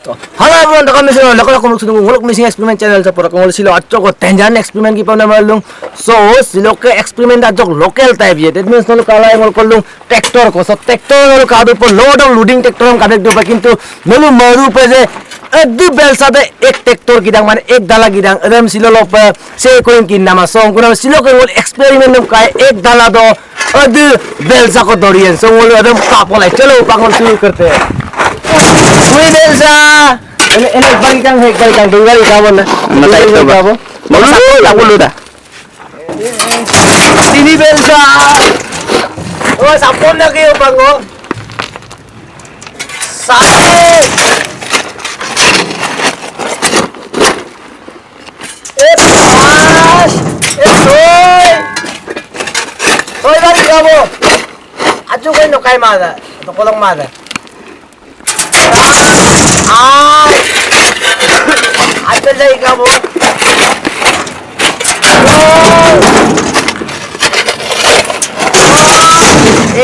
Halo everyone, kami sila lakon ako magsunod ng missing experiment channel sa pura kung sila atcho ko tenjan experiment ki pa na malung so silo ke experiment atcho local type ye that means no kala emol kollung tractor ko so tractor no kadu po load of loading tractor हम काटे तो किंतु नलु मारू पे जे अद्दु bell साथे एक tractor गिदांग माने एक दाला गिदांग अदम सिलो लोप से कोइन किन नामा सो कुना सिलो को एक्सपेरिमेंट नम काय एक दाला दो अद्दु बेल सा को दोरियन सो वो अदम कापोलाई चलो पागल शुरू करते हैं Wih Delsa, ini bagi kang dua kali kawan lah. Masa itu kamu, lagu lu dah. Sini Delsa, oh sampun lagi bang oh. Sakit. Pas, soy bagi kamu. Acu kau no kai mada, atau kolong mada. Ada lagi kamu.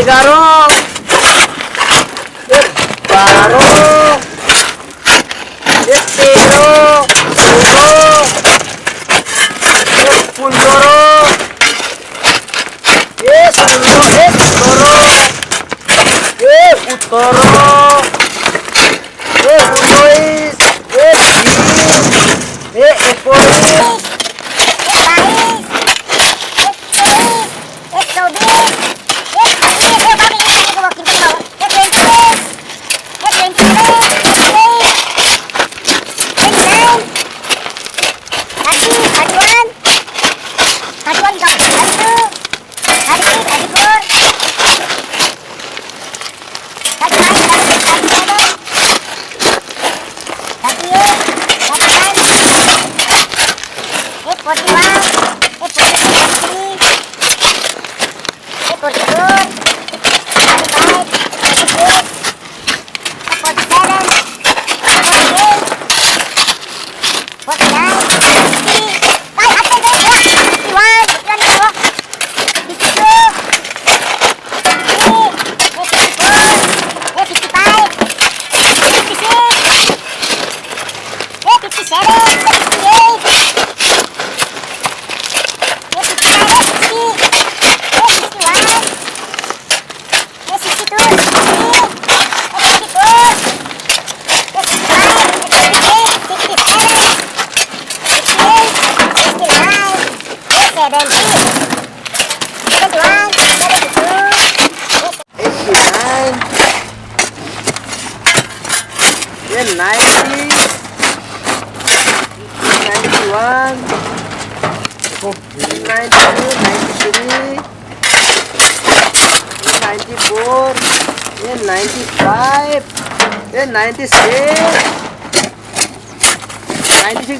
Egaro. Baro. Tero. Pundoro. Utoro.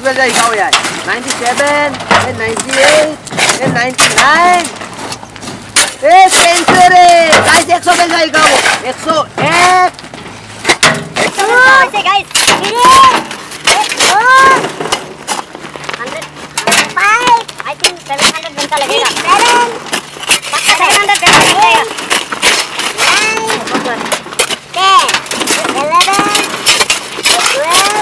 Bel jai kau ya. 97, 98, 99. Century. Guys 100 bel jai kau. 101. Say guys. 105. I think 700 बनता लगेगा. 700 बनता लगेगा. 9, 10, 11, 12.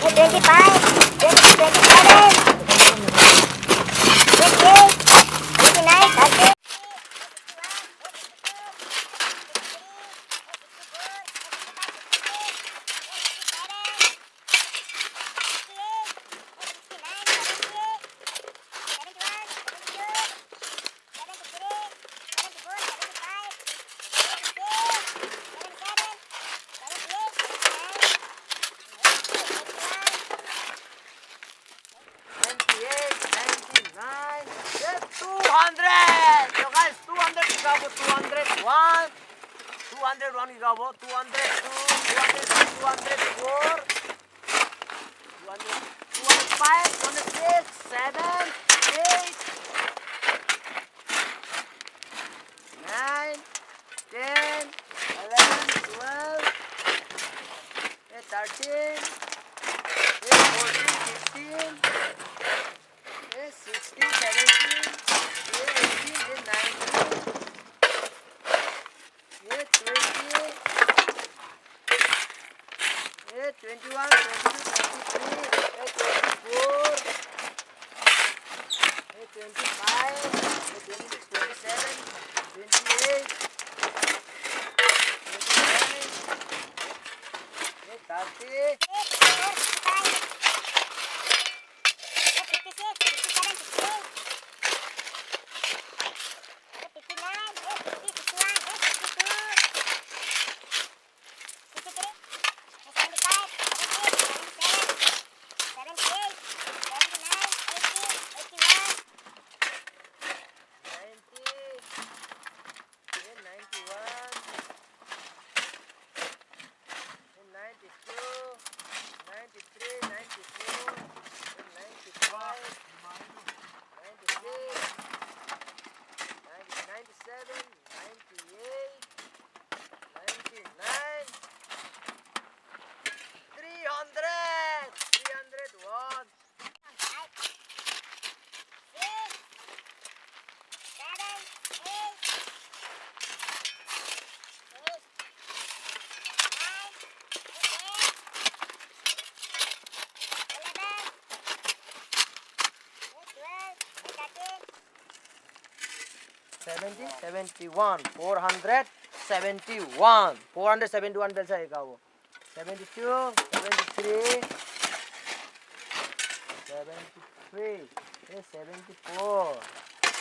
13, 14, 15, 201 gigabo, 202, 204, 205, 206, 7, 8, 9, 10, 25, 26, 27, 28, 29, 30. 70, 71, 471. 471 belsa ikaw. 72, 73, 73, 74,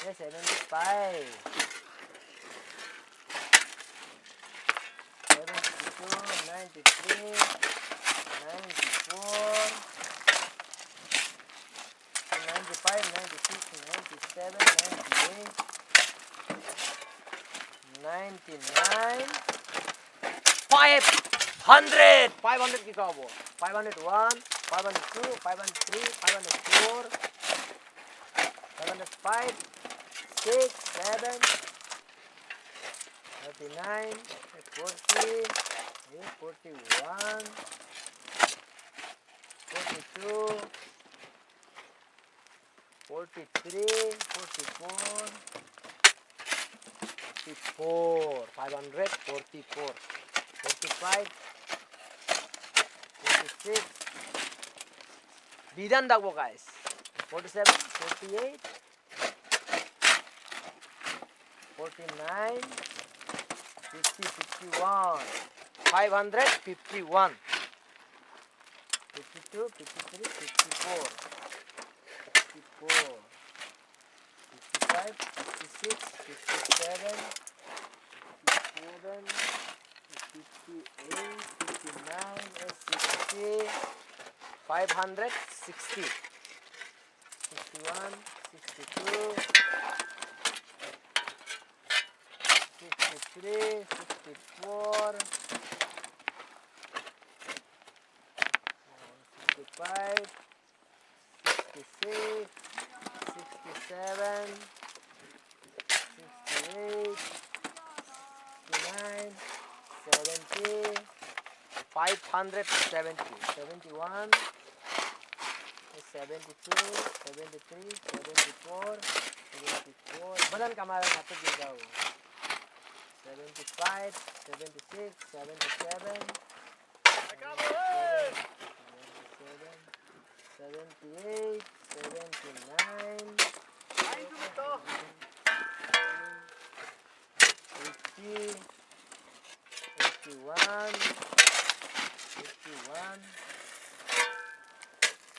75, 72, 93, 94, 95, 96, 97, 98, 99, 500. 500 की कहो 501, 502, 503, 504, 505, 6, 7, 39, 40, 41, 42, 43, 44, 44, 544, 45, 46. Bidan dagbo guys. 47, 48, 49, 50, 51, 551, 52, 53, 54, 54, 55, 56, 57, 57, 58, 59, 60, 560, 61, 62, 63, 64, 65, 66, 67, 68, 69, 70, 570, 71, 72, 73, 74, 74. Balan kamaran ato digaw. 75, 76, 77, 77, 78, 79, 80, 81, 81,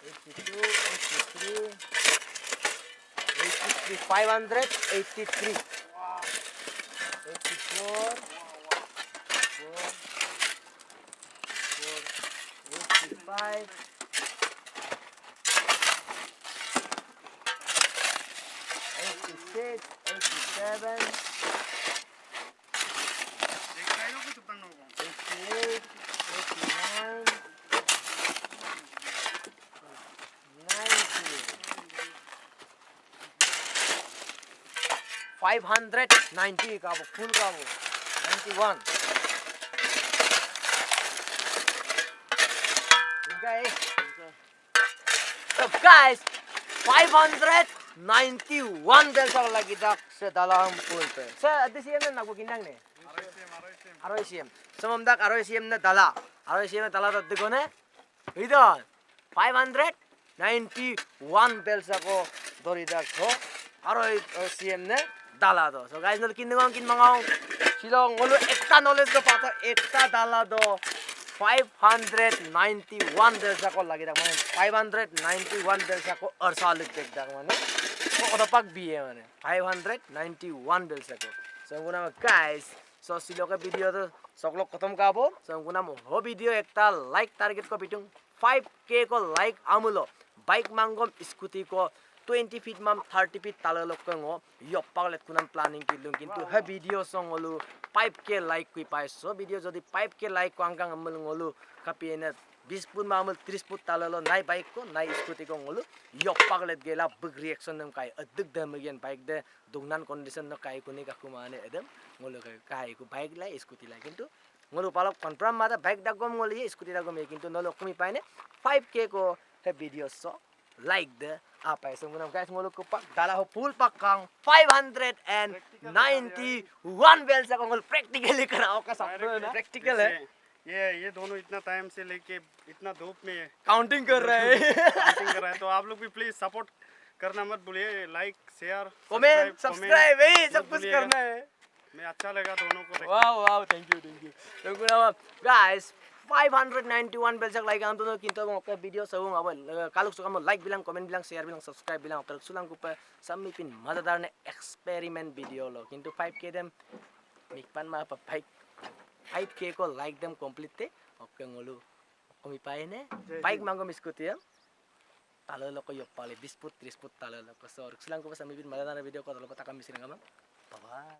82, 83, 83, 583, 84, 85, 86, 87, 88, 89, 90, 590 ka po, full ka po, 91. Okay. So guys, 591 dahil sa lagi dak sa dalawang pool pe. Sa adi siyem na nagbukinang ne. Aroy siyem. Sumamdak aroy siyem na dala. Aroy siyem na dala tadde ko ne. Idon 591 dahil sa ko dori dak ho. aroi CM ne dala do so guys nol kin mangong silong ngolu ekta knowledge do pato ekta dala do 591 delsa ko lagi dak mane 591 delsa ko arsalik dek dak mane ko oda pak biye mane 591 delsa ko so guna guys so silo ka video to soklok khatam ka bo so guna mo ho video ekta like target ko bitung 5k ko like amulo bike mangom scooty ko 20 feet mam 30 feet talalok ko ngo yopaglet kunan planning kilung kintu ha video song olu 5k like kui pai so video jodi 5k like ko angkang amul ngolu kapiena 20 put mamul 30 put talalo nai bike ko nai scooty ko ngolu yopaglet gela big reaction nam kai aduk dam again bike de dungnan condition no kai kuni ka kumane edem ngolu kai ko bike lai scooty lai kintu ngolu palok confirm mata bike dagom ngoli scooty dagom kintu nolo kumi paine 5k ko he video so like the apa so ngunam guys ngolu ko pak dala ho full pak kang 591 bells का ngol practically कराओ का सब practical है ये दोनों इतना time से लेके इतना धूप में काउंटिंग कर रहे हैं तो आप लोग भी प्लीज सपोर्ट करना मत भूलिए लाइक शेयर कमेंट सब्सक्राइब यही सब कुछ करना है मैं अच्छा लगा दोनों को वाओ वाओ थैंक यू तो guys 591 bells like am to kinto okay video so अब kaluk sukam like bilang comment bilang share bilang subscribe bilang otak sulang ko pa sammi pin madadar ne experiment video lo kintu 5k dem mikpan ma pa 5k ko like them complete te okay ngolu komi pae ne bike mango scooty ya talo lo ko yopale 20 put 30 put talo lo ko so sulang ko pa sammi pin madadar video ko talo ko takam misirang bye bye